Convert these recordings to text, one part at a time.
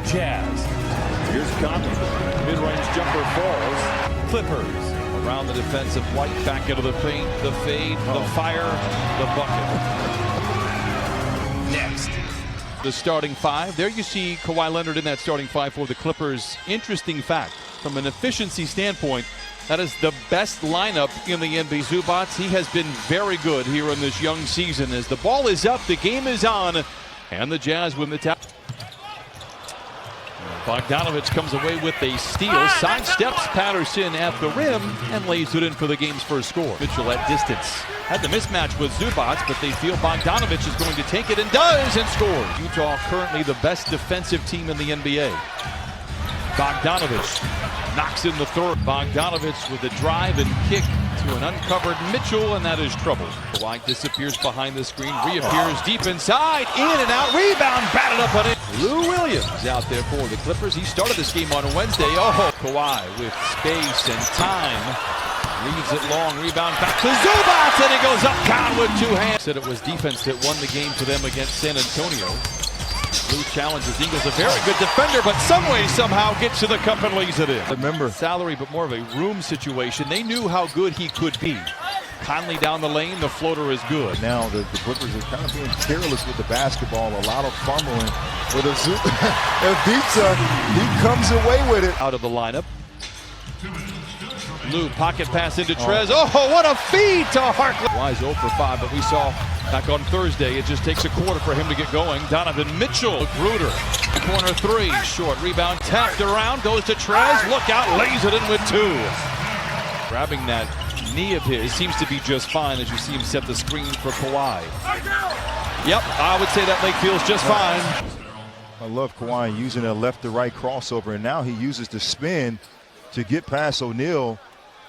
Jazz. Here's Conley. Mid-range jumper falls. Clippers. Around the defensive white, back into the paint, the fade, the fire, the bucket. Next, the starting five. There you see Kawhi Leonard in that starting five for the Clippers. Interesting fact, from an efficiency standpoint, that is the best lineup in the NBA. Zubac, he has been very good here in this young season. As the ball is up, the game is on, and the Jazz win the top. Bogdanovich comes away with a steal, sidesteps Patterson at the rim, and lays it in for the game's first score. Mitchell at distance. Had the mismatch with Zubac, but they feel Bogdanovich is going to take it and does, and scores. Utah currently the best defensive team in the NBA. Bogdanovich knocks in the third. Bogdanovich with a drive and kick to an uncovered Mitchell, and that is trouble. Kawhi disappears behind the screen, reappears deep inside, in and out, rebound, batted up on it. Lou Williams out there for the Clippers. He started this game on Wednesday. Oh, Kawhi with space and time. Leaves it long, rebound back to Zubac, and it goes uptown with two hands. Said it was defense that won the game for them against San Antonio. Lou challenges Ingles, a very good defender, but some way, somehow gets to the cup and lays it in. Remember, salary, but more of a room situation. They knew how good he could be. Conley down the lane, the floater is good. Now the Clippers are kind of being careless with the basketball, a lot of fumbling. With Ivica, he comes away with it. Out of the lineup. Lou, pocket pass into Trez. Oh, what a feed to Harkless. Kawhi's 0 for 5, but we saw back on Thursday, it just takes a quarter for him to get going. Donovan Mitchell, Gruder, corner three, short rebound, tapped around, goes to Trez, look out, lays it in with two. Grabbing that knee of his, seems to be just fine as you see him set the screen for Kawhi. Yep, I would say that leg feels just fine. I love Kawhi using a left to right crossover, and now he uses the spin to get past O'Neal.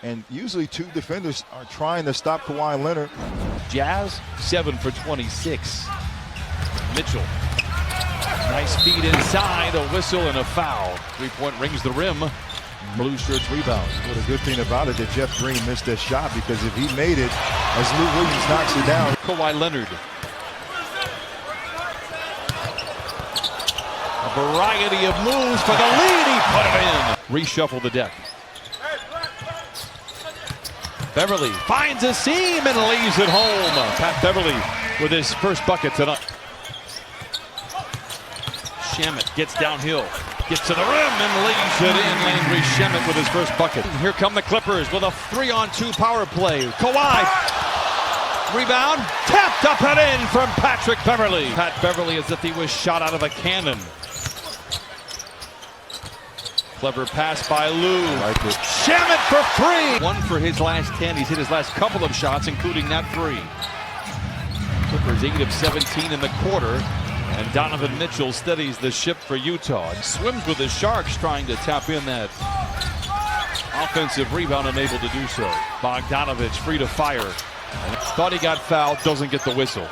And usually two defenders are trying to stop Kawhi Leonard. Jazz, 7 for 26. Mitchell. Nice feed inside, a whistle and a foul. Three-point rings the rim. Blue shirts rebounds. Well, the good thing about it that Jeff Green missed that shot, because if he made it, as Lou Williams knocks it down. Kawhi Leonard. A variety of moves for the lead, he put it in. Reshuffle the deck. Beverly finds a seam and lays it home. Pat Beverly with his first bucket tonight. Shamet gets downhill, gets to the rim and lays it in. Landry Shamet with his first bucket. Here come the Clippers with a 3-on-2 power play. Kawhi, rebound, tapped up and in from Patrick Beverly. Pat Beverly as if he was shot out of a cannon. Clever pass by Lou. Like it. Shamet for three. 1 for his last 10. He's hit his last couple of shots, including that three. Clippers 8 of 17 in the quarter. And Donovan Mitchell steadies the ship for Utah. And swims with the Sharks, trying to tap in that offensive rebound, unable to do so. Bogdanovich free to fire. And thought he got fouled, doesn't get the whistle.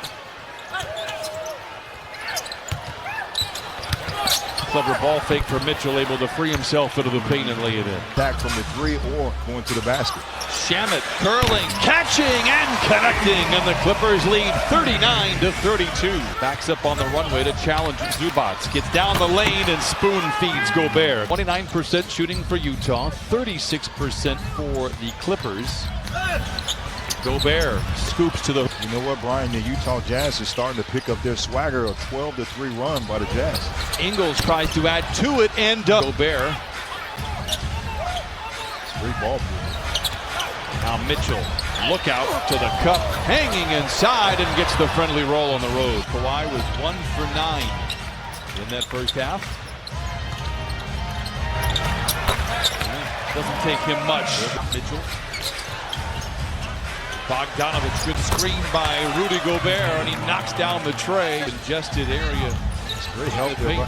Clever ball fake for Mitchell, able to free himself into the paint and lay it in. Back from the three or going to the basket. Shamet curling, catching, and connecting, and the Clippers lead 39-32. Backs up on the runway to challenge Zubac. Gets down the lane and spoon feeds Gobert. 29% shooting for Utah, 36% for the Clippers. Gobert scoops to the... You know what, Brian? The Utah Jazz is starting to pick up their swagger. A 12-3 run by the Jazz. Ingles tries to add to it, and Gobert. Great ball. Now Mitchell, look out to the cup, hanging inside, and gets the friendly roll on the road. Kawhi was 1 for 9 in that first half. Doesn't take him much. Mitchell. Bogdanovich, good screen by Rudy Gobert, and he knocks down the tray. Congested area. Great help there by,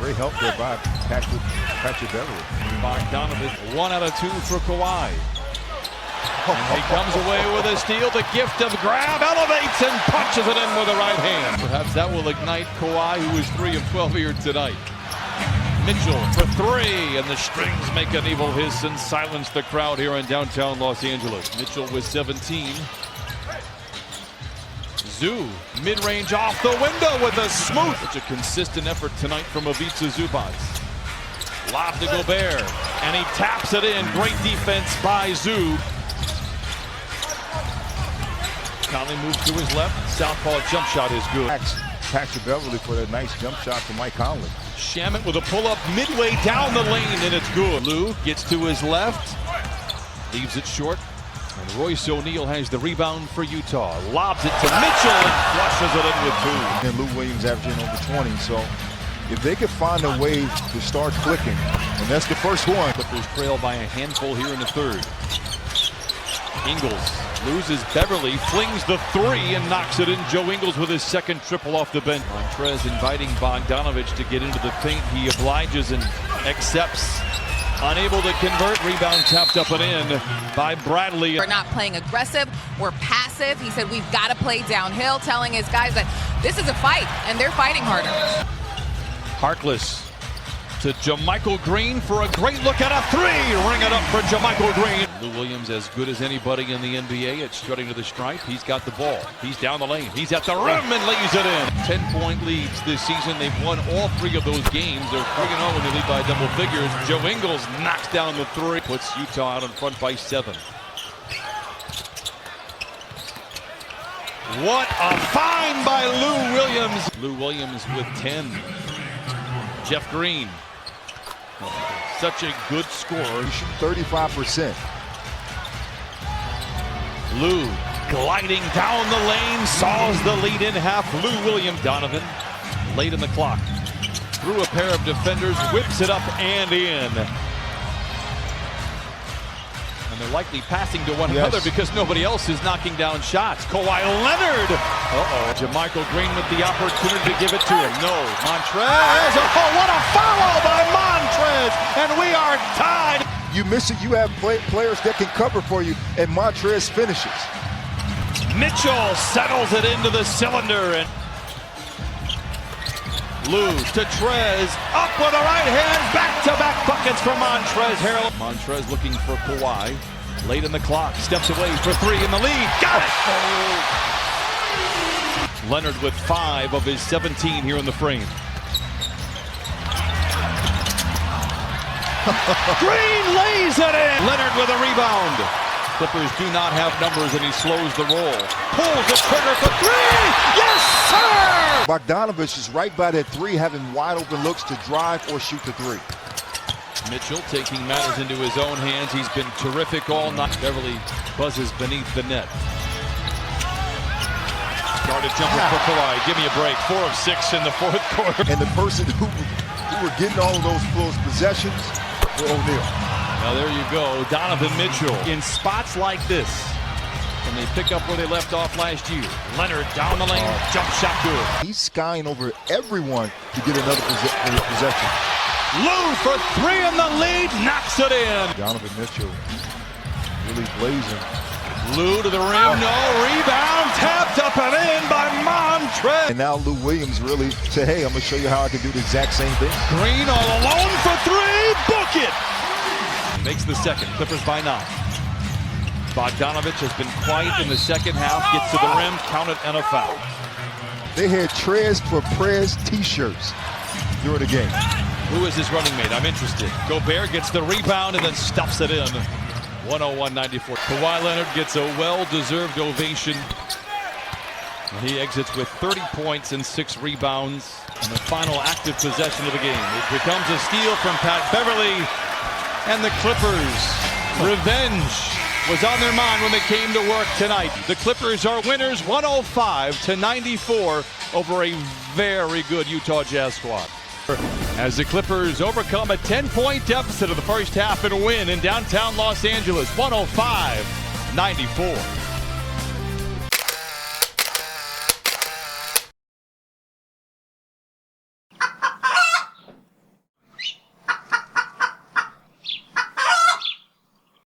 great help there by Patrick Beverly. Bogdanovich, 1 out of 2 for Kawhi. And he comes away with a steal. The gift of grab, elevates and punches it in with the right hand. Perhaps that will ignite Kawhi, who is 3 of 12 here tonight. Mitchell for 3, and the strings make an evil hiss and silence the crowd here in downtown Los Angeles. Mitchell with 17. Zoo, mid-range off the window with a smooth. Such a consistent effort tonight from Ivica Zubac. Lob to Gobert, and he taps it in. Great defense by Zoo. Conley moves to his left. Southpaw jump shot is good. Patrick Beverly for that nice jump shot to Mike Conley. Shamet with a pull-up midway down the lane, and it's good. Lou gets to his left, leaves it short, and Royce O'Neal has the rebound for Utah. Lobs it to Mitchell and flushes it in with two. And Lou Williams averaging over 20, so if they could find a way to start clicking, and that's the first one. Clippers trail by a handful here in the third. Ingles loses Beverly, flings the three and knocks it in. Joe Ingles with his second triple off the bench. Montrez inviting Bogdanovich to get into the paint. He obliges and accepts. Unable to convert. Rebound tapped up and in by Bradley. We're not playing aggressive. We're passive. He said we've got to play downhill, telling his guys that this is a fight, and they're fighting harder. Harkless to JaMychal Green for a great look at a three. Ring it up for JaMychal Green. Lou Williams as good as anybody in the NBA at strutting to the stripe. He's got the ball. He's down the lane. He's at the rim and lays it in. 10-point leads this season. They've won all three of those games. They're 3-0 when they lead by double figures. Joe Ingles knocks down the three. Puts Utah out in front by 7. What a find by Lou Williams. Lou Williams with 10. Jeff Green. Such a good scorer. 35%. Lou gliding down the lane, saws the lead in half. Lou Williams. Donovan late in the clock. Through a pair of defenders, whips it up and in. And they're likely passing to one another because nobody else is knocking down shots. Kawhi Leonard. JaMychal Green with the opportunity to give it to him. No. Montrez. Oh, what a foul by Montrez. And we are tied. You miss it, you have players that can cover for you, and Montrez finishes. Mitchell settles it into the cylinder. And Lou to Trez. Up with the right hand. Back-to-back buckets for Montrez Harrell. Montrez looking for Kawhi. Late in the clock. Steps away for three in the lead. Got it! Leonard with 5 of his 17 here in the frame. Green lays it in! Leonard with a rebound. Clippers do not have numbers and he slows the roll. Pulls the trigger for three! Yes, sir! Bogdanovich is right by that three, having wide open looks to drive or shoot the three. Mitchell taking matters into his own hands. He's been terrific all night. Beverly buzzes beneath the net. Started jumper for Kawhi. Give me a break. 4 of 6 in the fourth quarter. And the person who were getting all of those possessions were O'Neal. Now there you go. Donovan Mitchell in spots like this. And they pick up where they left off last year. Leonard down the lane. Jump shot good. He's skying over everyone to get another possession. Lou for 3 in the lead. Knocks it in. Donovan Mitchell really blazing. Lou to the rim. No. Rebound. Tapped up and in by Montrez. And now Lou Williams really said, hey, I'm going to show you how I can do the exact same thing. Green all alone for 3. Book it. Makes the second. Clippers by 9. Bogdanovich has been quiet in the second half. Gets to the rim. Counted and a foul. They had Trez for Prez t-shirts during the game. Who is his running mate? I'm interested. Gobert gets the rebound and then stuffs it in. 101-94. Kawhi Leonard gets a well-deserved ovation. And he exits with 30 points and 6 rebounds in the final active possession of the game. It becomes a steal from Pat Beverly. And the Clippers, revenge was on their mind when they came to work tonight. The Clippers are winners 105-94 over a very good Utah Jazz squad. As the Clippers overcome a 10-point deficit of the first half and win in downtown Los Angeles, 105-94.